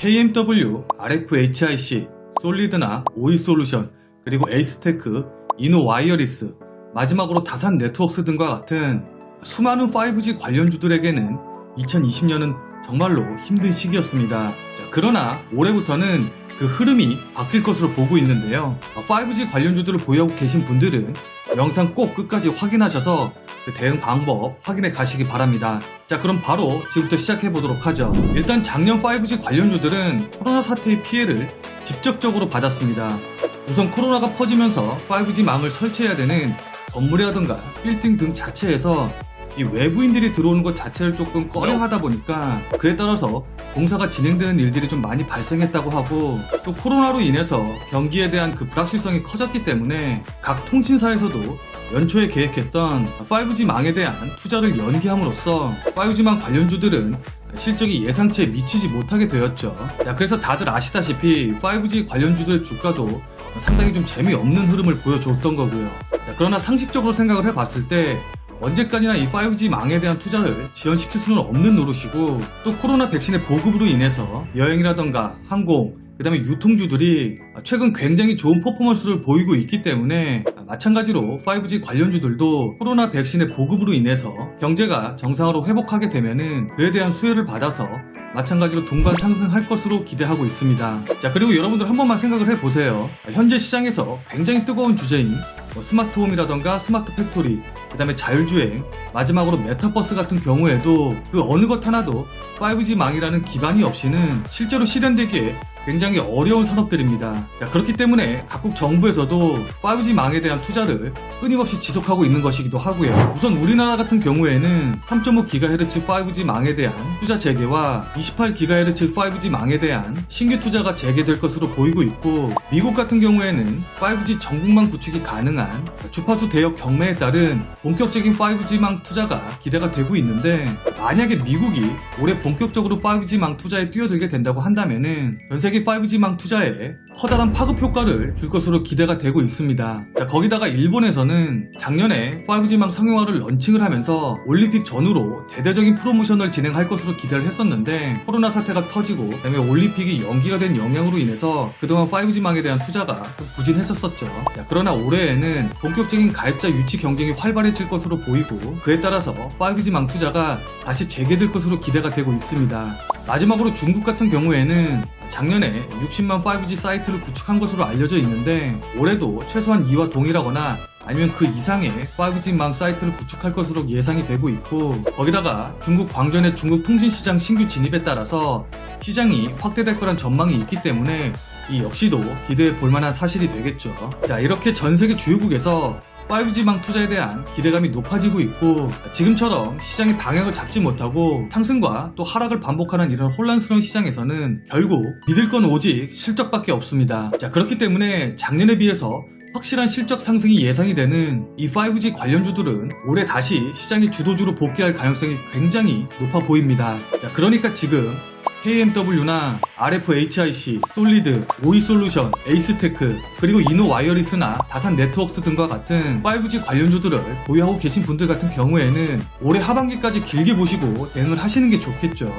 KMW, RFHIC, 솔리드나 오이솔루션, 그리고 에이스테크, 이노와이어리스, 마지막으로 다산 네트워크스 등과 같은 수많은 5G 관련주들에게는 2020년은 정말로 힘든 시기였습니다. 그러나 올해부터는 그 흐름이 바뀔 것으로 보고 있는데요. 5G 관련주들을 보유하고 계신 분들은 영상 꼭 끝까지 확인하셔서 그 대응 방법 확인해 가시기 바랍니다. 자, 그럼 바로 지금부터 시작해 보도록 하죠. 일단 작년 5G 관련주들은 코로나 사태의 피해를 직접적으로 받았습니다. 우선 코로나가 퍼지면서 5G 망을 설치해야 되는 건물이라든가 빌딩 등 자체에서 이 외부인들이 들어오는 것 자체를 조금 꺼려하다 보니까 그에 따라서 공사가 진행되는 일들이 좀 많이 발생했다고 하고, 또 코로나로 인해서 경기에 대한 그 불확실성이 커졌기 때문에 각 통신사에서도 연초에 계획했던 5G 망에 대한 투자를 연기함으로써 5G망 관련주들은 실적이 예상치에 미치지 못하게 되었죠. 그래서 다들 아시다시피 5G 관련주들의 주가도 상당히 좀 재미없는 흐름을 보여줬던 거고요. 그러나 상식적으로 생각을 해봤을 때 언제까지나 이 5G 망에 대한 투자를 지연시킬 수는 없는 노릇이고, 또 코로나 백신의 보급으로 인해서 여행이라던가 항공, 그 다음에 유통주들이 최근 굉장히 좋은 퍼포먼스를 보이고 있기 때문에 마찬가지로 5G 관련주들도 코로나 백신의 보급으로 인해서 경제가 정상으로 회복하게 되면은 그에 대한 수혜를 받아서 마찬가지로 동반 상승할 것으로 기대하고 있습니다. 자, 그리고 여러분들 한 번만 생각을 해보세요. 현재 시장에서 굉장히 뜨거운 주제인 스마트홈이라던가 스마트 팩토리, 그 다음에 자율주행, 마지막으로 메타버스 같은 경우에도 그 어느 것 하나도 5G 망이라는 기반이 없이는 실제로 실현되기에 굉장히 어려운 산업들입니다. 그렇기 때문에 각국 정부에서도 5G 망에 대한 투자를 끊임없이 지속하고 있는 것이기도 하고요. 우선 우리나라 같은 경우에는 3.5GHz 5G 망에 대한 투자 재개와 28GHz 5G 망에 대한 신규 투자가 재개될 것으로 보이고 있고, 미국 같은 경우에는 5G 전국망 구축이 가능한 주파수 대역 경매에 따른 본격적인 5G망 투자가 기대가 되고 있는데, 만약에 미국이 올해 본격적으로 5G망 투자에 뛰어들게 된다고 한다면은 전세계 5G망 투자에 커다란 파급 효과를 줄 것으로 기대가 되고 있습니다. 거기다가 일본에서는 작년에 5G망 상용화를 런칭을 하면서 올림픽 전후로 대대적인 프로모션을 진행할 것으로 기대를 했었는데, 코로나 사태가 터지고 그다음에 올림픽이 연기가 된 영향으로 인해서 그동안 5G망에 대한 투자가 좀 부진했었죠. 그러나 올해에는 본격적인 가입자 유치 경쟁이 활발해질 것으로 보이고, 그에 따라서 5G망 투자가 다시 재개될 것으로 기대가 되고 있습니다. 마지막으로 중국 같은 경우에는 작년에 60만 5G 사이트를 구축한 것으로 알려져 있는데, 올해도 최소한 이와 동일하거나 아니면 그 이상의 5G망 사이트를 구축할 것으로 예상이 되고 있고, 거기다가 중국 광전의 중국 통신시장 신규 진입에 따라서 시장이 확대될 거란 전망이 있기 때문에 이 역시도 기대해 볼 만한 사실이 되겠죠. 자, 이렇게 전 세계 주요국에서 5G망 투자에 대한 기대감이 높아지고 있고, 지금처럼 시장이 방향을 잡지 못하고 상승과 또 하락을 반복하는 이런 혼란스러운 시장에서는 결국 믿을 건 오직 실적밖에 없습니다. 자, 그렇기 때문에 작년에 비해서 확실한 실적 상승이 예상이 되는 이 5G 관련주들은 올해 다시 시장의 주도주로 복귀할 가능성이 굉장히 높아 보입니다. 자, 그러니까 지금 KMW나 RFHIC, 솔리드, 오이솔루션, 에이스테크, 그리고 이노와이어리스나 다산 네트워크스 등과 같은 5G 관련주들을 보유하고 계신 분들 같은 경우에는 올해 하반기까지 길게 보시고 대응을 하시는 게 좋겠죠.